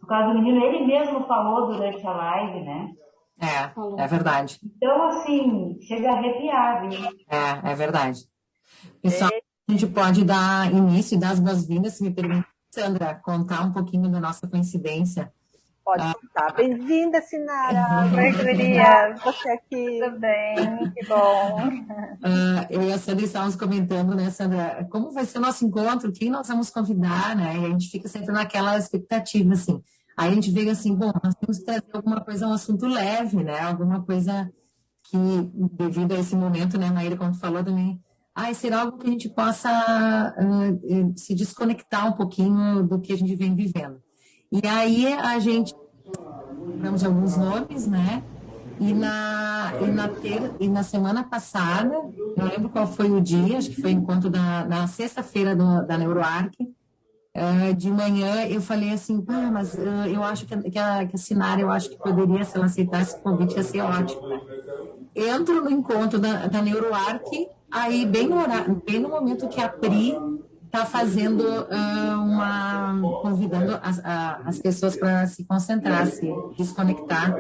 por causa do menino, ele mesmo falou durante a live, né? É verdade. Então, assim, chega a arrepiar, viu? É verdade. Pessoal, a gente pode dar início e dar as boas-vindas, se me permite, Sandra, contar um pouquinho da nossa coincidência. Pode contar. Bem-vinda, Sinara. Oi, gurias. Você aqui. Tudo bem? Que bom. Eu e a Sandra estávamos comentando, né, Sandra, como vai ser o nosso encontro, quem nós vamos convidar, né? E a gente fica sempre naquela expectativa, assim. Aí a gente vê assim, bom, nós temos que trazer alguma coisa, um assunto leve, né? Alguma coisa que, devido a esse momento, né, Maíra, como tu falou também, será algo que a gente possa se desconectar um pouquinho do que a gente vem vivendo. E aí a gente tivemos alguns nomes, né? E na semana passada, não lembro qual foi o dia, acho que foi encontro na sexta-feira da NeuroArc, de manhã eu falei assim, mas eu acho que a Sinara, eu acho que poderia, se ela aceitasse o convite, ia ser ótimo, né? Entro no encontro da NeuroArc, aí bem no momento que a Pri está fazendo convidando as pessoas para se concentrar, se desconectar,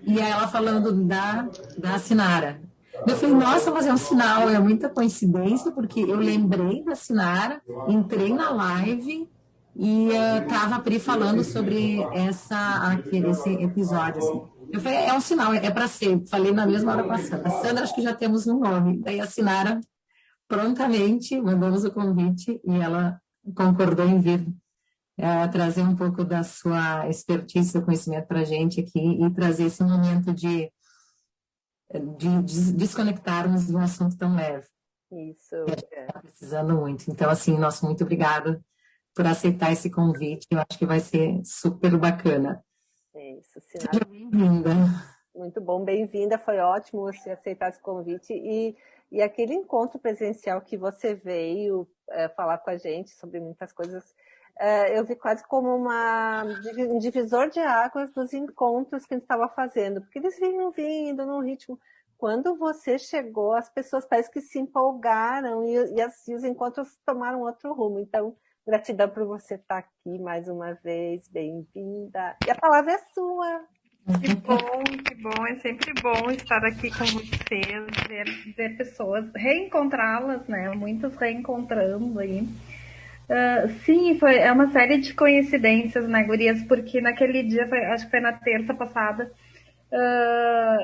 e aí ela falando da Sinara. Eu falei, nossa, mas é um sinal, é muita coincidência, porque eu lembrei da Sinara, entrei na live e estava a Pri falando sobre esse episódio, assim. Eu falei, é um sinal, é para ser. Falei na mesma hora passada. A Sandra, acho que já temos um nome. Daí a Sinara, prontamente, mandamos o convite e ela concordou em vir trazer um pouco da sua expertise, seu conhecimento para a gente aqui e trazer esse momento de desconectarmos de um assunto tão leve. Isso. Está precisando muito. Então, assim, nosso muito obrigado por aceitar esse convite. Eu acho que vai ser super bacana. Isso, Sinara. Seja bem-vinda. Muito bom, bem-vinda. Foi ótimo você aceitar esse convite. E aquele encontro presencial que você veio falar com a gente sobre muitas coisas, eu vi quase como um divisor de águas dos encontros que a gente estava fazendo, porque eles vinham vindo num ritmo. Quando você chegou, as pessoas parece que se empolgaram e os encontros tomaram outro rumo. Então, gratidão por você estar aqui mais uma vez, bem-vinda. E a palavra é sua. Que bom, é sempre bom estar aqui com vocês, ver pessoas, reencontrá-las, né? Muitas reencontrando aí. Sim, é uma série de coincidências, né, gurias? Porque naquele dia, acho que foi na terça passada,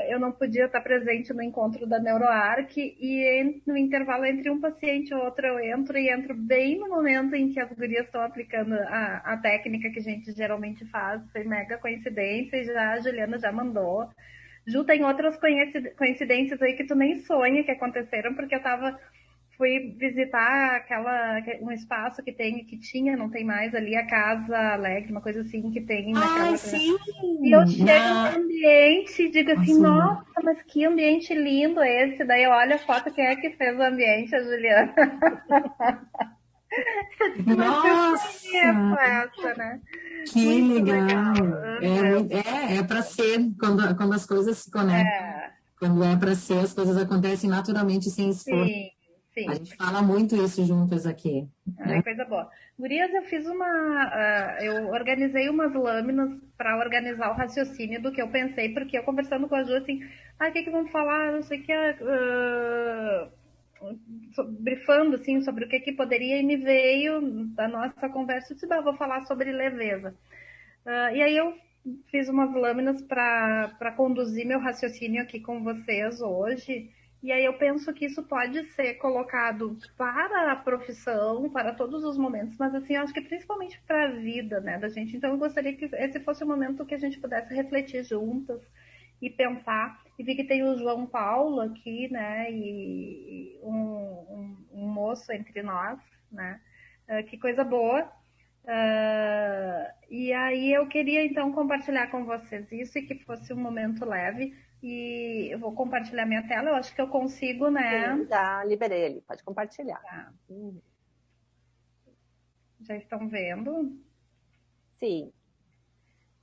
eu não podia estar presente no encontro da NeuroArc e no intervalo entre um paciente e outro eu entro bem no momento em que as gurias estão aplicando a técnica que a gente geralmente faz. Foi mega coincidência e a Juliana já mandou. Ju, tem outras coincidências aí que tu nem sonha que aconteceram, porque fui visitar um espaço que tinha, não tem mais ali, a Casa Alegre, uma coisa assim que tem naquela... Sim! E eu chego no ambiente e digo assim, nossa, mas que ambiente lindo esse. Daí eu olho a foto, quem é que fez o ambiente? A Juliana. Nossa! Essa, né? Que Muito legal! legal. É para ser, quando as coisas se conectam. Quando é para ser, as coisas acontecem naturalmente, sem esforço. Sim. A gente fala muito isso juntas aqui. É coisa boa. Gurias, eu organizei umas lâminas para organizar o raciocínio do que eu pensei, porque eu conversando com a Ju, assim, o que vamos falar, não sei o que, brifando, assim, sobre o que poderia, e me veio da nossa conversa, eu disse, vou falar sobre leveza. E aí eu fiz umas lâminas para conduzir meu raciocínio aqui com vocês hoje. E aí eu penso que isso pode ser colocado para a profissão, para todos os momentos, mas assim, eu acho que principalmente para a vida, né, da gente. Então eu gostaria que esse fosse o momento que a gente pudesse refletir juntas e pensar. E vi que tem o João Paulo aqui, né, e um moço entre nós, né, que coisa boa. E aí eu queria então compartilhar com vocês isso e que fosse um momento leve. E eu vou compartilhar minha tela, eu acho que eu consigo, né? Sim, já liberei ali, pode compartilhar. Tá. Já estão vendo? Sim.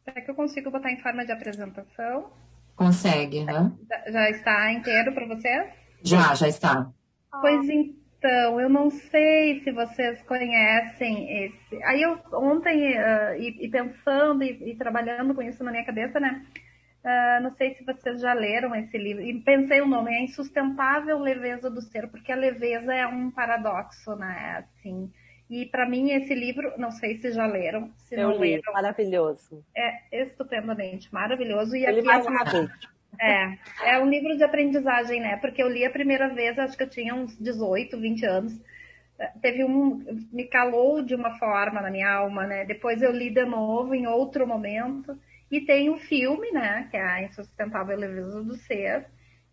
Será que eu consigo botar em forma de apresentação? Consegue, né? Já está inteiro para vocês? Já está. Pois Então, eu não sei se vocês conhecem esse. Aí eu ontem, e pensando e trabalhando com isso na minha cabeça, né? Não sei se vocês já leram esse livro. E pensei o nome, é Insustentável Leveza do Ser, porque a leveza é um paradoxo, né? Assim, e para mim esse livro, não sei se já leram, se Eu não li, leram, maravilhoso. é estupendamente maravilhoso. E Eu li aqui mais uma vez. é um livro de aprendizagem, né? Porque eu li a primeira vez, acho que eu tinha uns 18, 20 anos. Me calou de uma forma na minha alma, né? Depois eu li de novo em outro momento. E tem o filme, né? Que é a Insustentável Leveza do Ser,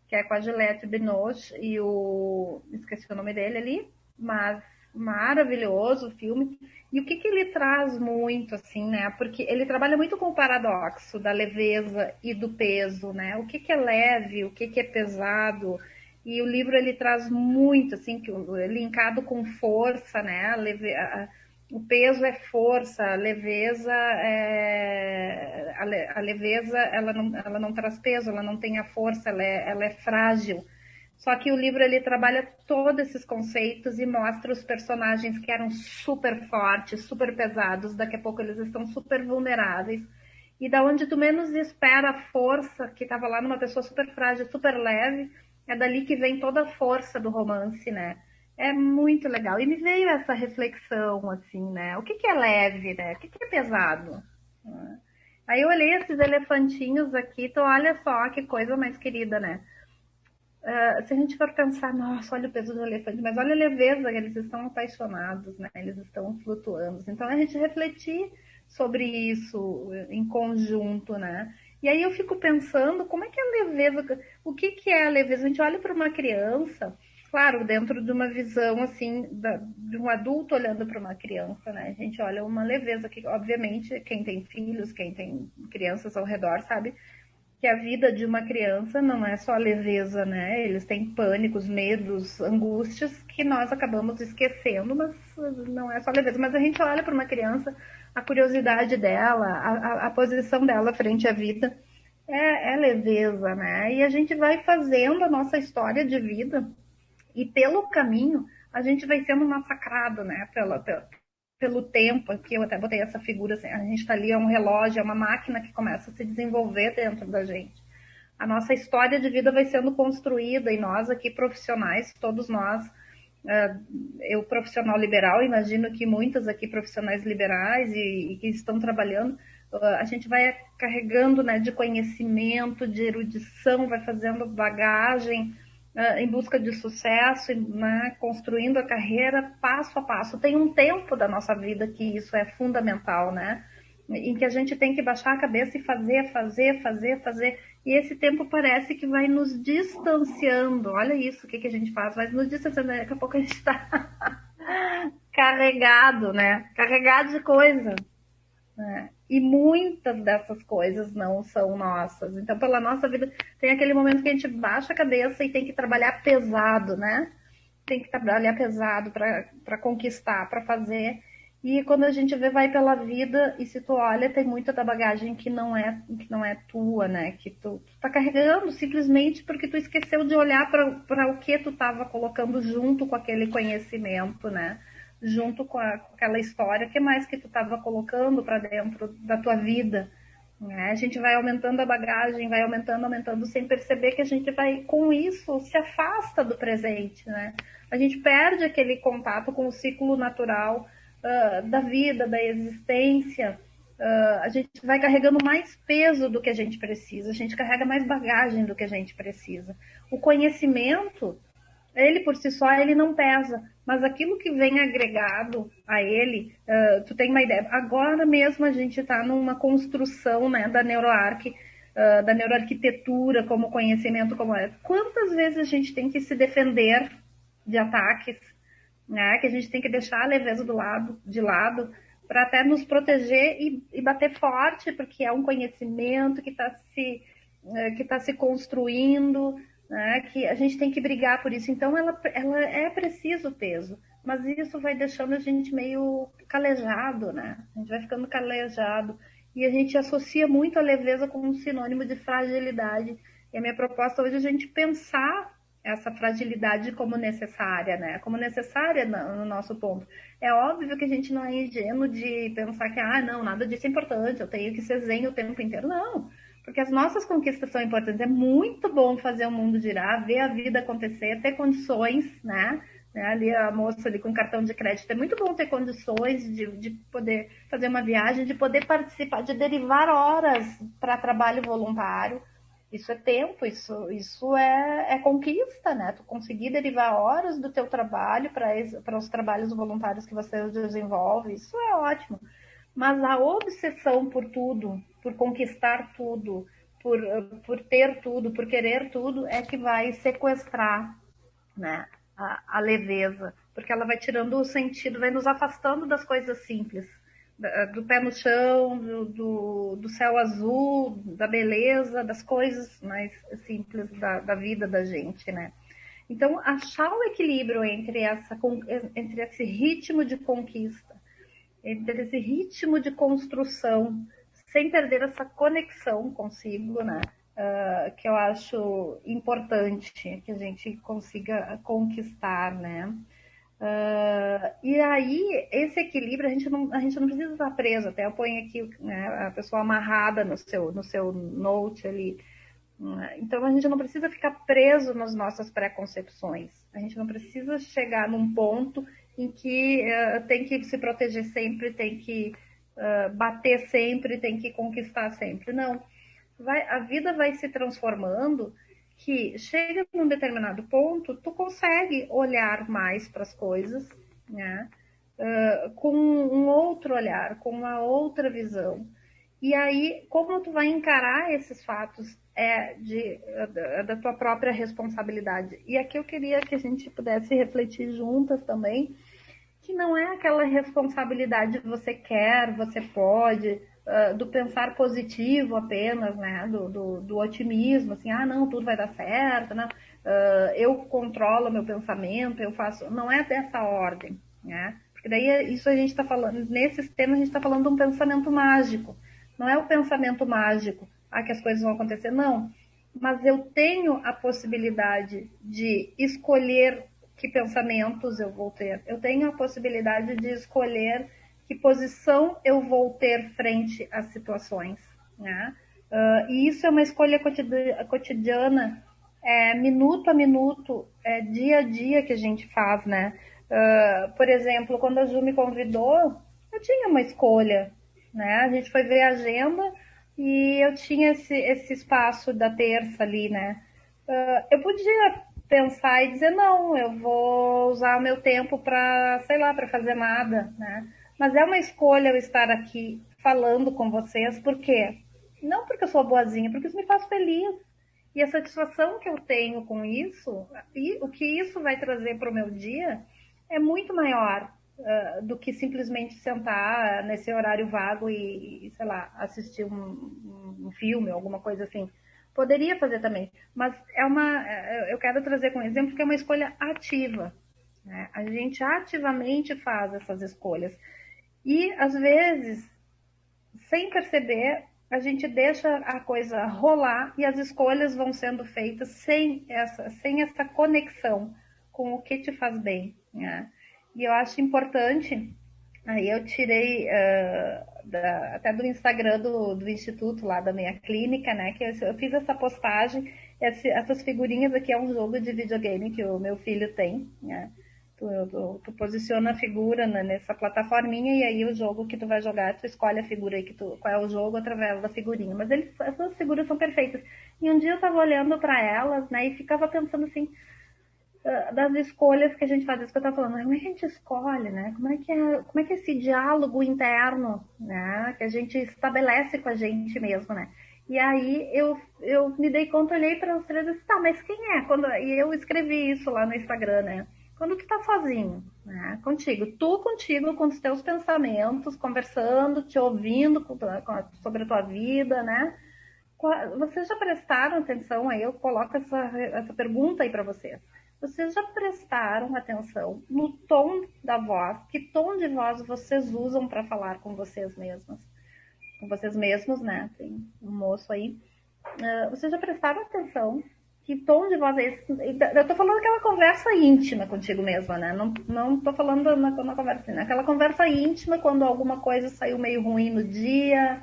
que é com a Juliette Binoche e o... esqueci o nome dele ali, mas maravilhoso o filme. E o que que ele traz muito, assim, né? Porque ele trabalha muito com o paradoxo da leveza e do peso, né? O que que é leve, o que que é pesado. E o livro ele traz muito, assim, que linkado com força, né? O peso é força, a leveza a leveza ela não traz peso, ela não tem a força, ela é frágil. Só que o livro ele trabalha todos esses conceitos e mostra os personagens que eram super fortes, super pesados, daqui a pouco eles estão super vulneráveis. E da onde tu menos espera a força que estava lá numa pessoa super frágil, super leve, é dali que vem toda a força do romance, né? É muito legal. E me veio essa reflexão, assim, né? O que que é leve, né? O que que é pesado? Aí eu olhei esses elefantinhos aqui, então olha só que coisa mais querida, né? Se a gente for pensar, nossa, olha o peso do elefante, mas olha a leveza, eles estão apaixonados, né? Eles estão flutuando. Então a gente refletir sobre isso em conjunto, né? E aí eu fico pensando, como é que é a leveza, o que que é a leveza? A gente olha para uma criança, claro, dentro de uma visão assim, de um adulto olhando para uma criança, né? A gente olha uma leveza que, obviamente, quem tem filhos, quem tem crianças ao redor, sabe que a vida de uma criança não é só leveza, né? Eles têm pânicos, medos, angústias que nós acabamos esquecendo, mas não é só leveza. Mas a gente olha para uma criança, a curiosidade dela, a posição dela frente à vida é leveza, né? E a gente vai fazendo a nossa história de vida e pelo caminho a gente vai sendo massacrado, né? Pelo tempo, aqui eu até botei essa figura, assim, a gente está ali, é um relógio, é uma máquina que começa a se desenvolver dentro da gente. A nossa história de vida vai sendo construída e nós aqui profissionais, todos nós, eu profissional liberal, imagino que muitas aqui profissionais liberais e que estão trabalhando, a gente vai carregando, né, de conhecimento, de erudição, vai fazendo bagagem, em busca de sucesso, né, construindo a carreira passo a passo. Tem um tempo da nossa vida que isso é fundamental, né? Em que a gente tem que baixar a cabeça e fazer. E esse tempo parece que vai nos distanciando. Olha isso, o que a gente faz? Vai nos distanciando. Daqui a pouco a gente está carregado, né? Carregado de coisa. Né? E muitas dessas coisas não são nossas. Então, pela nossa vida, tem aquele momento que a gente baixa a cabeça e tem que trabalhar pesado, né? Tem que trabalhar pesado para conquistar, para fazer. E quando a gente vê, vai pela vida e se tu olha, tem muita da bagagem que não é tua, né? Que tu tá carregando simplesmente porque tu esqueceu de olhar para o que tu estava colocando junto com aquele conhecimento, né? Junto com aquela história, o que mais que tu estava colocando para dentro da tua vida, né? A gente vai aumentando a bagagem, vai aumentando, sem perceber que a gente vai, com isso, se afasta do presente, né? A gente perde aquele contato com o ciclo natural da vida, da existência. A gente vai carregando mais peso do que a gente precisa, a gente carrega mais bagagem do que a gente precisa. O conhecimento, ele por si só, ele não pesa, mas aquilo que vem agregado a ele, tu tem uma ideia, agora mesmo a gente está numa construção, né, da neuroarque, da neuroarquitetura como conhecimento, como é. Quantas vezes a gente tem que se defender de ataques, né, que a gente tem que deixar a leveza de lado, para até nos proteger e bater forte, porque é um conhecimento que está se construindo, né, que a gente tem que brigar por isso. Então, ela é preciso peso, mas isso vai deixando a gente meio calejado, né? A gente vai ficando calejado e a gente associa muito a leveza com um sinônimo de fragilidade. E a minha proposta hoje é a gente pensar essa fragilidade como necessária, né? Como necessária no nosso ponto. É óbvio que a gente não é ingênuo de pensar que, não, nada disso é importante, eu tenho que ser zen o tempo inteiro. Não, porque as nossas conquistas são importantes. É muito bom fazer o mundo girar, ver a vida acontecer, ter condições, né? Ali a moça ali com cartão de crédito, é muito bom ter condições de poder fazer uma viagem, de poder participar, de derivar horas para trabalho voluntário. Isso é tempo, isso é conquista, né? Tu conseguir derivar horas do teu trabalho para os trabalhos voluntários que você desenvolve, isso é ótimo. Mas a obsessão por tudo, por conquistar tudo, por ter tudo, por querer tudo, é que vai sequestrar, né, a leveza, porque ela vai tirando o sentido, vai nos afastando das coisas simples, do pé no chão, do céu azul, da beleza, das coisas mais simples da vida da gente, né? Então, achar o equilíbrio entre esse ritmo de conquista, entre esse ritmo de construção, sem perder essa conexão consigo, né? Que eu acho importante que a gente consiga conquistar, né? E aí, esse equilíbrio, a gente não precisa estar preso. Até eu ponho aqui, né, a pessoa amarrada no seu note ali. Então, a gente não precisa ficar preso nas nossas preconcepções. A gente não precisa chegar num ponto em que tem que se proteger sempre, tem que bater sempre, tem que conquistar sempre. Não. A vida vai se transformando, que chega num determinado ponto, tu consegue olhar mais para as coisas, né? Com um outro olhar, com uma outra visão. E aí, como tu vai encarar esses fatos da tua própria responsabilidade. E aqui eu queria que a gente pudesse refletir juntas também, que não é aquela responsabilidade que você quer, você pode, do pensar positivo apenas, né? Do otimismo, assim, não, tudo vai dar certo, né? Eu controlo meu pensamento, eu faço. Não é dessa ordem, né? Porque daí isso a gente está falando, nesses temas a gente está falando de um pensamento mágico. Não é o pensamento mágico, que as coisas vão acontecer, não. Mas eu tenho a possibilidade de escolher que pensamentos eu vou ter. Eu tenho a possibilidade de escolher que posição eu vou ter frente às situações, né? E isso é uma escolha cotidiana, minuto a minuto, dia a dia que a gente faz, né? Por exemplo, quando a Ju me convidou, eu tinha uma escolha, né? A gente foi ver a agenda e eu tinha esse espaço da terça ali, né? Eu podia pensar e dizer, não, eu vou usar o meu tempo para, sei lá, para fazer nada, né? Mas é uma escolha eu estar aqui falando com vocês, por quê? Não porque eu sou boazinha, porque isso me faz feliz. E a satisfação que eu tenho com isso, e o que isso vai trazer para o meu dia, é muito maior do que simplesmente sentar nesse horário vago e sei lá, assistir um filme, alguma coisa assim. Poderia fazer também, mas eu quero trazer como exemplo que é uma escolha ativa, né? A gente ativamente faz essas escolhas. E, às vezes, sem perceber, a gente deixa a coisa rolar e as escolhas vão sendo feitas sem essa conexão com o que te faz bem, né? E eu acho importante, aí eu tirei até do Instagram do Instituto lá da minha clínica, né, que eu fiz essa postagem, essas figurinhas aqui é um jogo de videogame que o meu filho tem, né? Tu posiciona a figura nessa plataforminha e aí o jogo que tu vai jogar, tu escolhe a figura aí qual é o jogo através da figurinha. Mas essas figuras são perfeitas. E um dia eu tava olhando para elas, né, e ficava pensando assim, das escolhas que a gente faz, isso que eu estava falando, como é que a gente escolhe, né? Como é que é esse diálogo interno, né? Que a gente estabelece com a gente mesmo, né? E aí eu me dei conta, olhei para os três e disse, tá, mas quem é? E eu escrevi isso lá no Instagram, né? Quando tu tá sozinho, né? Contigo, com os teus pensamentos, conversando, te ouvindo sobre a tua vida, né? Vocês já prestaram atenção aí? Eu coloco essa pergunta aí para vocês. Vocês já prestaram atenção no tom da voz? Que tom de voz vocês usam para falar com vocês mesmas? Com vocês mesmos, né? Tem um moço aí. Vocês já prestaram atenção Que tom de voz é esse? Eu tô falando aquela conversa íntima contigo mesma, né? Não tô falando na conversa, né? Aquela conversa íntima quando alguma coisa saiu meio ruim no dia,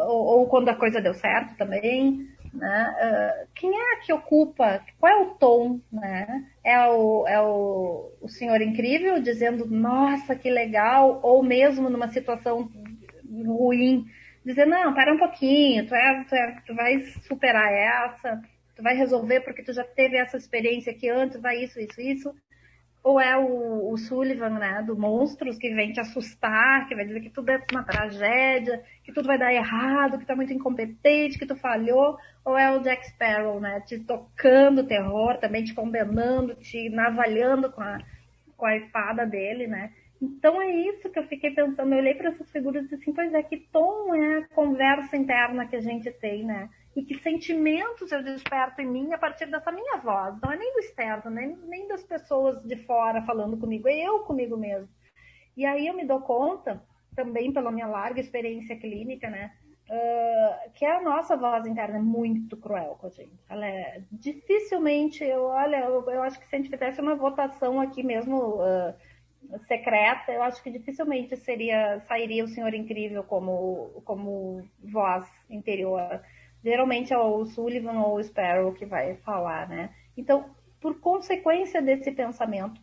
ou quando a coisa deu certo também, né? Quem é que ocupa? Qual é o tom, né? É o senhor incrível dizendo, nossa, que legal, ou mesmo numa situação ruim, dizer, não, para um pouquinho, tu vai superar essa, tu vai resolver porque tu já teve essa experiência aqui antes, vai isso. Ou é o Sullivan, né, do Monstros, que vem te assustar, que vai dizer que tudo é uma tragédia, que tudo vai dar errado, que tu é muito incompetente, que tu falhou. Ou é o Jack Sparrow, né, te tocando terror, também te condenando, te navalhando com a espada dele, né. Então é isso que eu fiquei pensando. Eu olhei para essas figuras e disse assim, pois é, que tom é a conversa interna que a gente tem, né? E que sentimentos eu desperto em mim a partir dessa minha voz. Não é nem do externo, nem das pessoas de fora falando comigo, é eu comigo mesmo. E aí eu me dou conta, também pela minha larga experiência clínica, né? Que a nossa voz interna é muito cruel com a gente. Ela é dificilmente, eu acho que se a gente fizesse uma votação aqui mesmo secreta, eu acho que dificilmente sairia o Senhor Incrível como voz interior. Geralmente é o Sullivan ou o Sparrow que vai falar, né? Então, por consequência desse pensamento,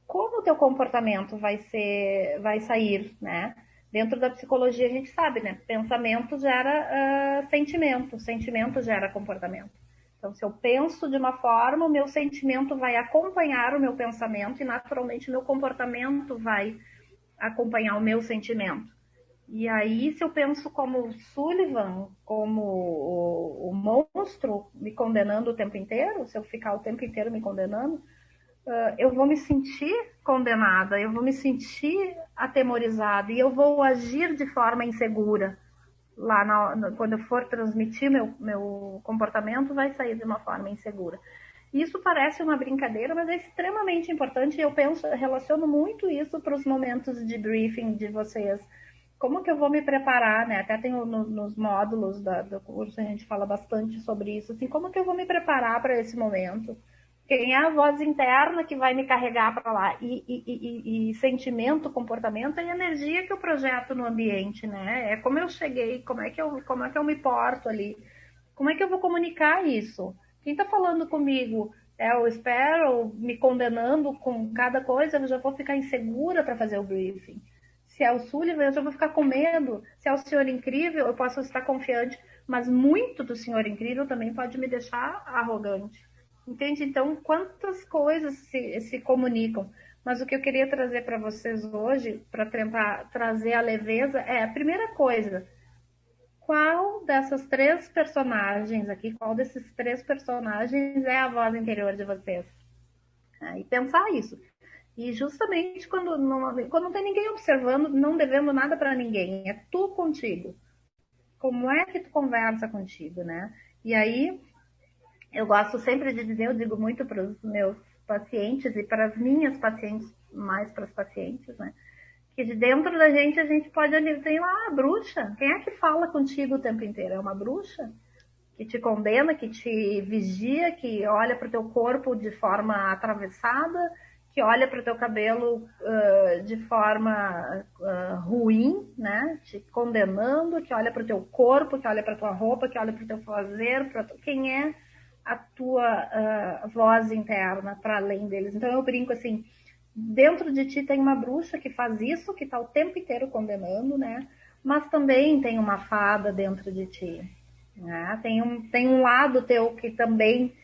como o teu comportamento vai sair, né? Dentro da psicologia a gente sabe, né? Pensamento gera sentimento gera comportamento. Então, se eu penso de uma forma, o meu sentimento vai acompanhar o meu pensamento e, naturalmente, o meu comportamento vai acompanhar o meu sentimento. E aí, se eu penso como Sullivan, como o monstro, me condenando o tempo inteiro, se eu ficar o tempo inteiro me condenando, eu vou me sentir condenada, eu vou me sentir atemorizada e eu vou agir de forma insegura. Lá quando eu for transmitir meu comportamento, vai sair de uma forma insegura. Isso parece uma brincadeira, mas é extremamente importante e eu relaciono muito isso para os momentos de briefing de vocês. Como que eu vou me preparar, né? Até tem nos módulos do curso, a gente fala bastante sobre isso, assim, como que eu vou me preparar para esse momento? Quem é a voz interna que vai me carregar para lá? E sentimento, comportamento e energia que eu projeto no ambiente, né? É como eu cheguei, como é que eu me porto ali? Como é que eu vou comunicar isso? Quem está falando comigo é o Sparrow me condenando com cada coisa, eu já vou ficar insegura para fazer o briefing. Se é o Sullivan, eu já vou ficar com medo. Se é o Senhor Incrível, eu posso estar confiante, mas muito do Senhor Incrível também pode me deixar arrogante. Entende? Então, quantas coisas se comunicam. Mas o que eu queria trazer para vocês hoje, para tentar trazer a leveza, é a primeira coisa. Qual dessas três personagens aqui, qual desses três personagens é a voz interior de vocês? E pensar isso. E justamente quando não tem ninguém observando, não devendo nada para ninguém, é tu contigo. Como é que tu conversa contigo, né? E aí, eu gosto sempre de dizer, eu digo muito para os meus pacientes e para as minhas pacientes, mais para as pacientes, né? Que de dentro da gente a gente pode ali, tem lá a bruxa. Quem é que fala contigo o tempo inteiro? É uma bruxa? Que te condena, que te vigia, que olha para o teu corpo de forma atravessada, que olha para o teu cabelo de forma ruim, né? Te condenando, que olha para o teu corpo, que olha para a tua roupa, que olha para o teu fazer. Quem é a tua voz interna para além deles? Então eu brinco assim, dentro de ti tem uma bruxa que faz isso, que está o tempo inteiro condenando, né? Mas também tem uma fada dentro de ti. Né? Tem um lado teu que também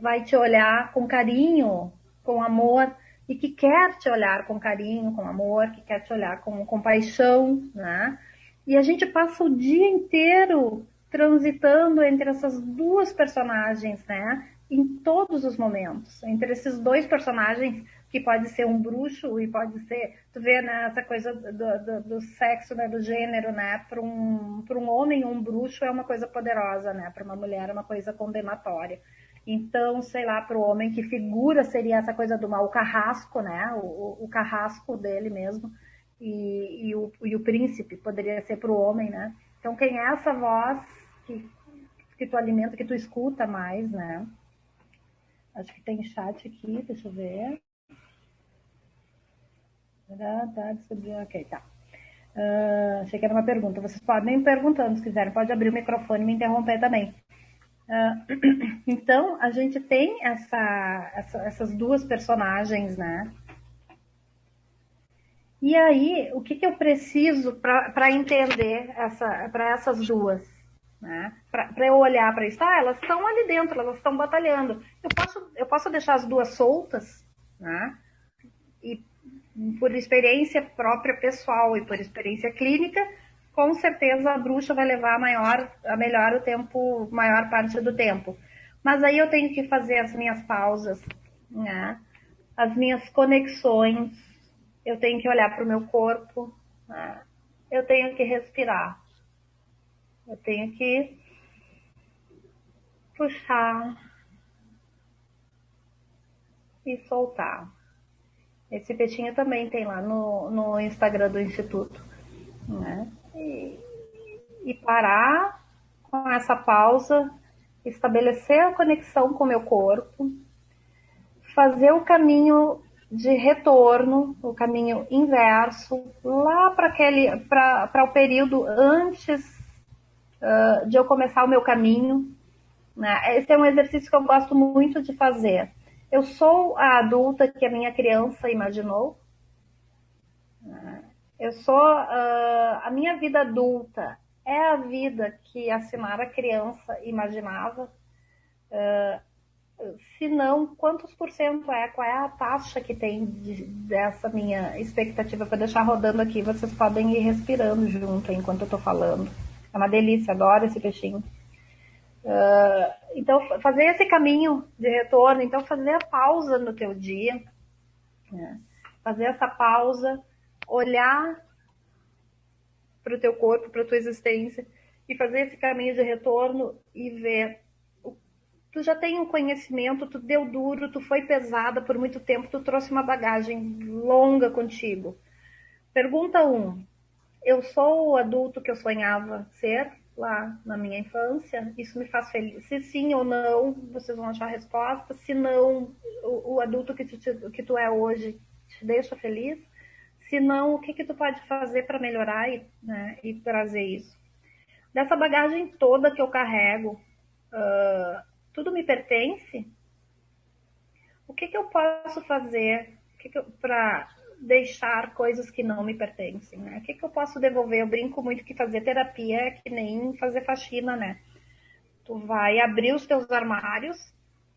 vai te olhar com carinho, com amor, e que quer te olhar com carinho, com amor, que quer te olhar com compaixão, né? E a gente passa o dia inteiro transitando entre essas duas personagens, né? Em todos os momentos, entre esses dois personagens, que pode ser um bruxo e pode ser, tu vê, né, essa coisa do sexo, né, do gênero, né, para um homem um bruxo é uma coisa poderosa, né, para uma mulher é uma coisa condenatória. Então, sei lá, para o homem, que figura seria essa coisa do mal, o carrasco, né, o carrasco dele mesmo, e o príncipe poderia ser para o homem, né. Então, quem é essa voz que que tu alimenta, que tu escuta mais, né? Acho que tem chat aqui, deixa eu ver. Ok, tá. Achei que era uma pergunta. Vocês podem ir perguntando, se quiserem. Pode abrir o microfone e me interromper também. Então, a gente tem essas duas personagens, né? E aí, o que eu preciso para entender para essas duas? Né? Para eu olhar para isso, elas estão ali dentro, elas estão batalhando. Eu posso deixar as duas soltas, né? E por experiência própria pessoal e por experiência clínica, com certeza a bruxa vai levar a melhor o tempo, maior parte do tempo. Mas aí eu tenho que fazer as minhas pausas, né? As minhas conexões, eu tenho que olhar para o meu corpo, né? Eu tenho que respirar, eu tenho que puxar e soltar. Esse peixinho também tem lá no Instagram do Instituto, né? E parar com essa pausa, estabelecer a conexão com o meu corpo, fazer o caminho de retorno, o caminho inverso, lá para o período antes de eu começar o meu caminho. Né? Esse é um exercício que eu gosto muito de fazer. Eu sou a adulta que a minha criança imaginou. Eu sou a minha vida adulta é a vida que a Sinara criança imaginava. Se não, quantos por cento é? Qual é a taxa que tem dessa minha expectativa? Para deixar rodando aqui, vocês podem ir respirando junto enquanto eu estou falando. É uma delícia, adoro esse peixinho. Então, fazer esse caminho de retorno, então fazer a pausa no teu dia, né? Fazer essa pausa, olhar para o teu corpo, para a tua existência e fazer esse caminho de retorno e ver. Tu já tem um conhecimento, tu deu duro, tu foi pesada por muito tempo, tu trouxe uma bagagem longa contigo. Pergunta 1. Eu sou o adulto que eu sonhava ser lá na minha infância? Isso me faz feliz? Se sim ou não, vocês vão achar a resposta. Se não, o adulto que tu é hoje te deixa feliz? Se não, o que tu pode fazer para melhorar e trazer isso? Dessa bagagem toda que eu carrego, tudo me pertence? O que eu posso fazer para deixar coisas que não me pertencem? Né? O que eu posso devolver? Eu brinco muito que fazer terapia é que nem fazer faxina, né? Tu vai abrir os teus armários,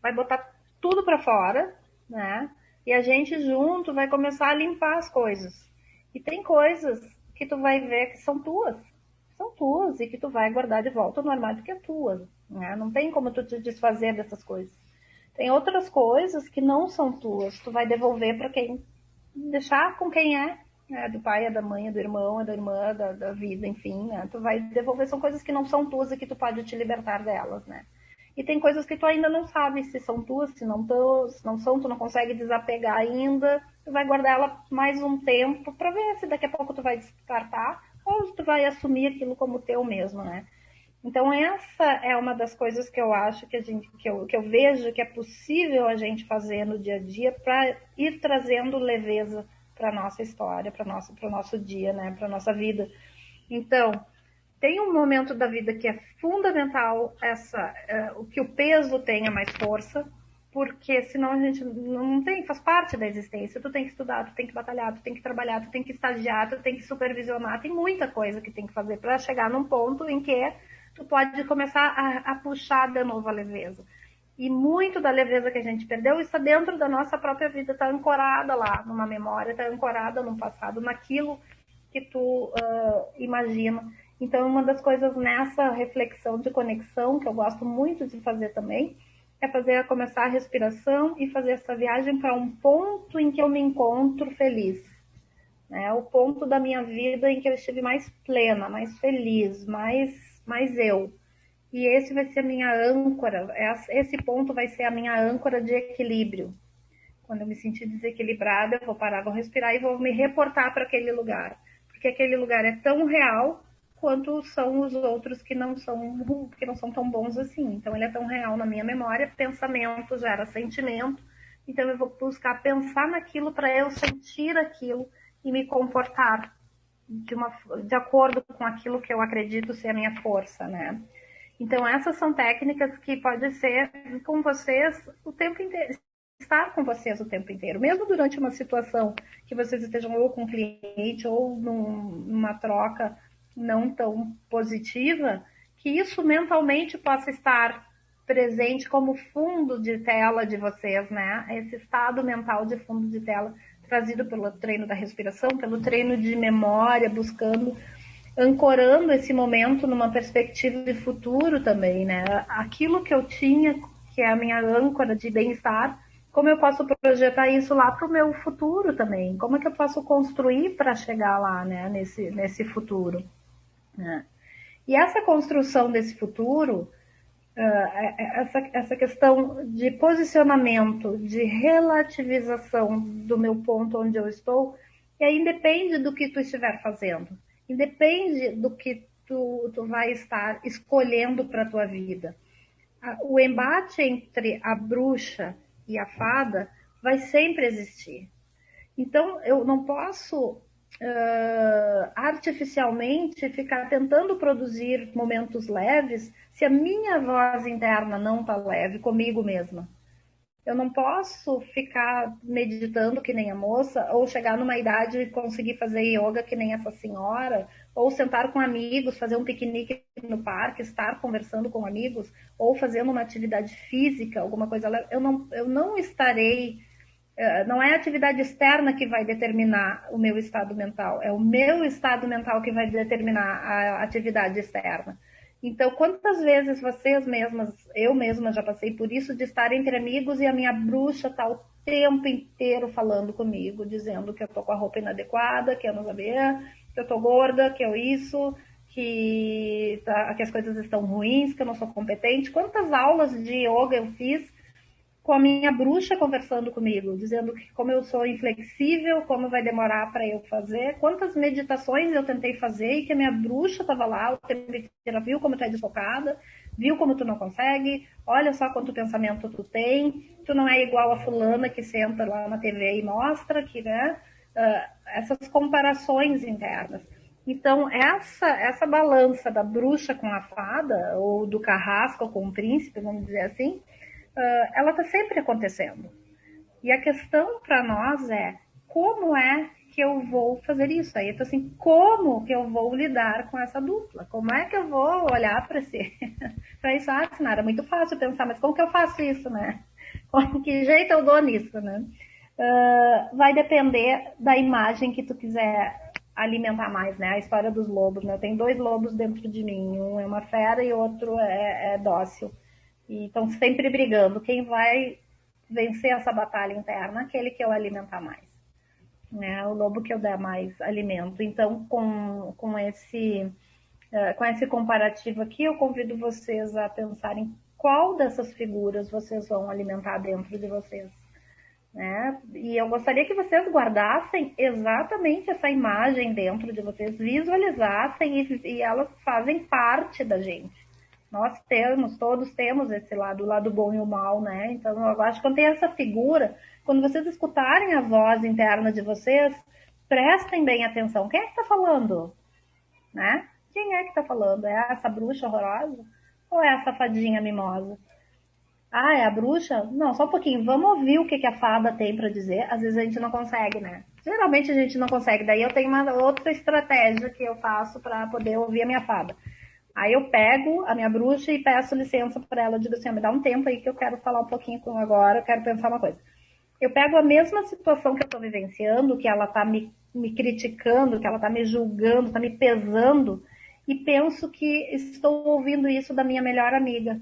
vai botar tudo para fora, né? E a gente junto vai começar a limpar as coisas. E tem coisas que tu vai ver que são tuas e que tu vai guardar de volta no armário que é tua, né? Não tem como tu te desfazer dessas coisas. Tem outras coisas que não são tuas, tu vai devolver para quem, deixar com quem é, né? Do pai, é da mãe, é do irmão, é da irmã, da vida, enfim, né? Tu vai devolver, são coisas que não são tuas e que tu pode te libertar delas, né? E tem coisas que tu ainda não sabe se são tuas, se não são, tu não consegue desapegar ainda, tu vai guardar ela mais um tempo para ver se daqui a pouco tu vai descartar ou tu vai assumir aquilo como teu mesmo, né? Então essa é uma das coisas que eu acho que eu vejo que é possível a gente fazer no dia a dia para ir trazendo leveza para a nossa história, para o nosso dia, né? Para a nossa vida. Então, tem um momento da vida que é fundamental que o peso tenha mais força, porque senão a gente não tem, faz parte da existência. Tu tem que estudar, tu tem que batalhar, tu tem que trabalhar, tu tem que estagiar, tu tem que supervisionar, tem muita coisa que tem que fazer para chegar num ponto em que tu pode começar a puxar de novo a leveza. E muito da leveza que a gente perdeu está dentro da nossa própria vida, está ancorada lá numa memória, está ancorada num passado, naquilo que tu imagina. Então, uma das coisas nessa reflexão de conexão, que eu gosto muito de fazer também, é começar a respiração e fazer essa viagem para um ponto em que eu me encontro feliz. Né? O ponto da minha vida em que eu estive mais plena, mais feliz, mais eu. E esse vai ser a minha âncora, esse ponto vai ser a minha âncora de equilíbrio. Quando eu me sentir desequilibrada, eu vou parar, vou respirar e vou me reportar para aquele lugar. Porque aquele lugar é tão real quanto são os outros que não são tão bons assim. Então ele é tão real na minha memória, pensamento gera sentimento, então eu vou buscar pensar naquilo para eu sentir aquilo e me comportar de acordo com aquilo que eu acredito ser a minha força, né? Então essas são técnicas que podem ser com vocês o tempo inteiro, estar com vocês o tempo inteiro, mesmo durante uma situação que vocês estejam ou com um cliente ou numa troca não tão positiva, que isso mentalmente possa estar presente como fundo de tela de vocês, né? Esse estado mental de fundo de tela trazido pelo treino da respiração, pelo treino de memória, buscando, ancorando esse momento numa perspectiva de futuro também, né? Aquilo que eu tinha, que é a minha âncora de bem-estar, como eu posso projetar isso lá para o meu futuro também? Como é que eu posso construir para chegar lá, né? Nesse futuro? Né? E essa construção desse futuro, essa questão de posicionamento, de relativização do meu ponto onde eu estou, e aí independe do que tu estiver fazendo, independe do que tu vai estar escolhendo para a tua vida. O embate entre a bruxa e a fada vai sempre existir. Então, eu não posso artificialmente ficar tentando produzir momentos leves se a minha voz interna não está leve comigo mesma. Eu não posso ficar meditando que nem a moça, ou chegar numa idade e conseguir fazer yoga que nem essa senhora, ou sentar com amigos, fazer um piquenique no parque, estar conversando com amigos, ou fazendo uma atividade física, alguma coisa. Eu não estarei. Não é a atividade externa que vai determinar o meu estado mental, é o meu estado mental que vai determinar a atividade externa. Então, quantas vezes vocês mesmas, eu mesma já passei por isso, de estar entre amigos e a minha bruxa está o tempo inteiro falando comigo, dizendo que eu estou com a roupa inadequada, que eu não sabia, que eu estou gorda, que eu isso, que as coisas estão ruins, que eu não sou competente. Quantas aulas de yoga eu fiz com a minha bruxa conversando comigo, dizendo que como eu sou inflexível, como vai demorar para eu fazer, quantas meditações eu tentei fazer e que a minha bruxa estava lá, o tempo inteiro, viu como tu é desfocada, viu como tu não consegue, olha só quanto pensamento tu tem, tu não é igual a fulana que senta lá na TV e mostra que, né, essas comparações internas. Então, essa balança da bruxa com a fada, ou do carrasco com o príncipe, vamos dizer assim, ela está sempre acontecendo. E a questão para nós é como é que eu vou fazer isso? Aí eu tô assim, como que eu vou lidar com essa dupla? Como é que eu vou olhar para para isso? Ah, Sinara, é muito fácil pensar, mas como que eu faço isso, né? Que jeito eu dou nisso, né? Vai depender da imagem que tu quiser alimentar mais, né? A história dos lobos, né? Eu tenho 2 lobos dentro de mim, um é uma fera e outro é dócil. E estão sempre brigando. Quem vai vencer essa batalha interna? Aquele que eu alimentar mais. Né? O lobo que eu der mais alimento. Então, com esse comparativo aqui, eu convido vocês a pensarem qual dessas figuras vocês vão alimentar dentro de vocês. Né? E eu gostaria que vocês guardassem exatamente essa imagem dentro de vocês, visualizassem e elas fazem parte da gente. Nós todos temos esse lado, o lado bom e o mal, né? Então, eu acho que quando tem essa figura, quando vocês escutarem a voz interna de vocês, prestem bem atenção. Quem é que está falando? Né? Quem é que está falando? É essa bruxa horrorosa? Ou é essa fadinha mimosa? Ah, é a bruxa? Não, só um pouquinho. Vamos ouvir o que a fada tem para dizer. Às vezes a gente não consegue, né? Geralmente a gente não consegue. Daí eu tenho uma outra estratégia que eu faço para poder ouvir a minha fada. Aí eu pego a minha bruxa e peço licença para ela, digo assim, me dá um tempo aí que eu quero falar um pouquinho com agora, eu quero pensar uma coisa. Eu pego a mesma situação que eu estou vivenciando, que ela está me criticando, que ela está me julgando, está me pesando, e penso que estou ouvindo isso da minha melhor amiga.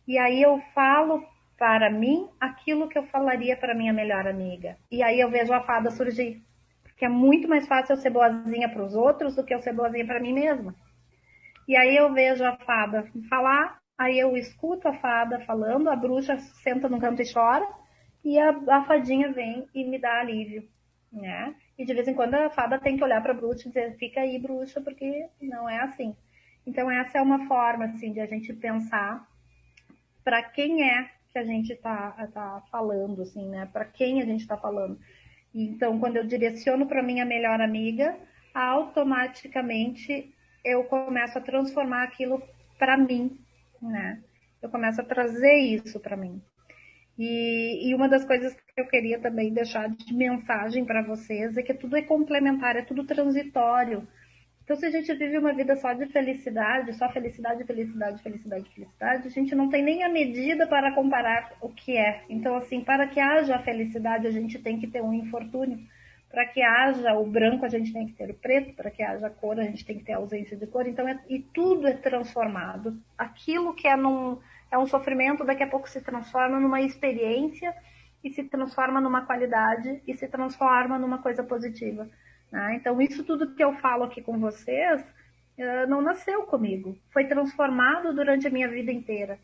E aí eu falo para mim aquilo que eu falaria para minha melhor amiga. E aí eu vejo a fada surgir. Porque é muito mais fácil eu ser boazinha para os outros do que eu ser boazinha para mim mesma. E aí eu vejo a fada falar, aí eu escuto a fada falando, a bruxa senta no canto e chora, e a fadinha vem e me dá alívio, né? e de vez em quando a fada tem que olhar para a bruxa e dizer, fica aí, bruxa, porque não é assim. Então essa é uma forma, assim, de a gente pensar para quem é que a gente tá falando, assim, né? Para quem a gente está falando. Então, quando eu direciono para minha melhor amiga, automaticamente eu começo a transformar aquilo para mim, né? Eu começo a trazer isso para mim. E uma das coisas que eu queria também deixar de mensagem para vocês é que tudo é complementar, é tudo transitório. Então, se a gente vive uma vida só de felicidade, só felicidade, felicidade, felicidade, felicidade, a gente não tem nem a medida para comparar o que é. Então, assim, para que haja a felicidade, a gente tem que ter um infortúnio. Para que haja o branco, a gente tem que ter o preto. Para que haja a cor, a gente tem que ter a ausência de cor. Então, e tudo é transformado. Aquilo que é um sofrimento, daqui a pouco se transforma numa experiência e se transforma numa qualidade e se transforma numa coisa positiva. Então, isso tudo que eu falo aqui com vocês não nasceu comigo. Foi transformado durante a minha vida inteira.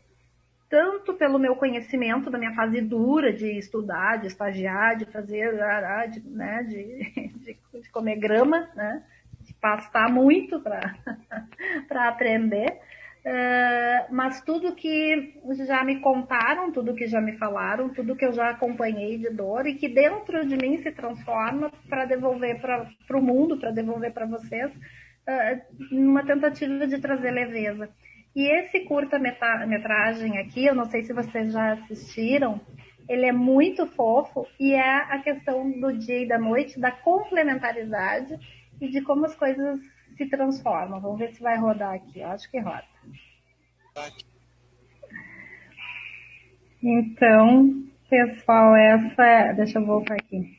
Tanto pelo meu conhecimento da minha fase dura de estudar, de estagiar, de fazer, né, de comer grama, né, de pastar muito para aprender. Mas tudo que já me contaram, tudo que já me falaram, tudo que eu já acompanhei de dor e que dentro de mim se transforma para devolver para o mundo, para devolver para vocês, numa tentativa de trazer leveza. E esse curta-metragem aqui, eu não sei se vocês já assistiram, ele é muito fofo e é a questão do dia e da noite, da complementaridade e de como as coisas se transformam. Vamos ver se vai rodar aqui. Eu acho que roda. Então, pessoal, essa é... Deixa eu voltar aqui.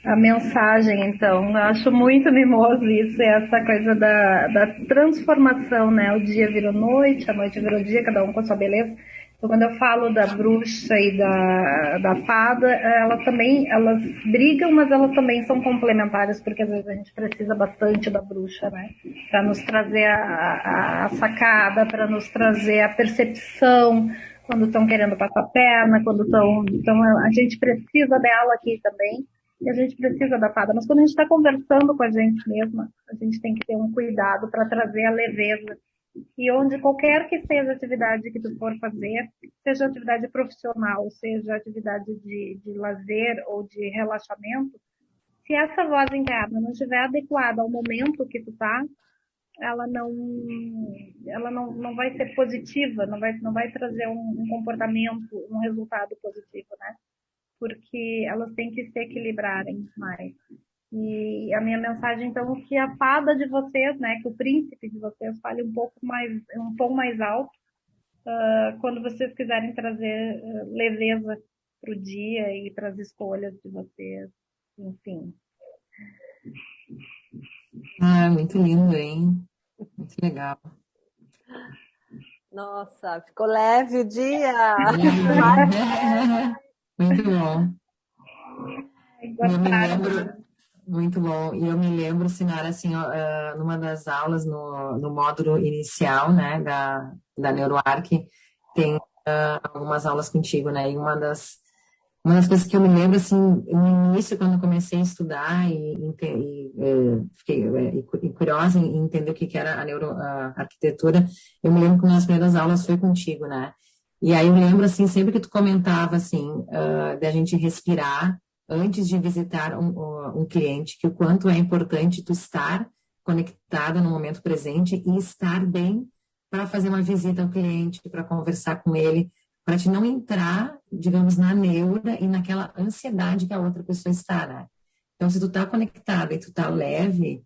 A mensagem, então. Eu acho muito mimoso isso, essa coisa da transformação, né? O dia virou noite, a noite virou dia, cada um com a sua beleza. Então, quando eu falo da bruxa e da fada, elas brigam, mas elas também são complementares, porque às vezes a gente precisa bastante da bruxa, né? Para nos trazer a sacada, para nos trazer a percepção, quando estão querendo passar a perna, quando estão... Então, a gente precisa dela aqui também, e a gente precisa da fada. Mas quando a gente está conversando com a gente mesma, a gente tem que ter um cuidado para trazer a leveza. E onde qualquer que seja a atividade que tu for fazer, seja atividade profissional, seja atividade de lazer ou de relaxamento, se essa voz interna não estiver adequada ao momento que tu tá, ela não vai ser positiva, não vai trazer um comportamento, um resultado positivo, né? Porque elas têm que se equilibrarem mais. E a minha mensagem, então, é que a fada de vocês, né, que o príncipe de vocês fale um tom mais alto, quando vocês quiserem trazer leveza para o dia e para as escolhas de vocês, enfim. Muito lindo, hein? Muito legal. Nossa, ficou leve o dia! Muito bom. Eu me Gostaram? lembro, muito bom. E eu me lembro, Sinara, assim, numa das aulas no módulo inicial, né, da NeuroArc, tem algumas aulas contigo, né? E uma das coisas que eu me lembro, assim, no início, quando eu comecei a estudar fiquei curiosa em entender o que era a neuroarquitetura, eu me lembro que uma das primeiras aulas foi contigo, né? E aí eu lembro, assim, sempre que tu comentava, assim, da gente respirar antes de visitar um cliente, que o quanto é importante tu estar conectada no momento presente e estar bem para fazer uma visita ao cliente, para conversar com ele, para te não entrar, digamos, na neura e naquela ansiedade que a outra pessoa está, né? Então, se tu tá conectada e tu tá leve,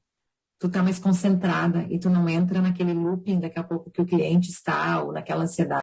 tu tá mais concentrada e tu não entra naquele looping daqui a pouco que o cliente está ou naquela ansiedade.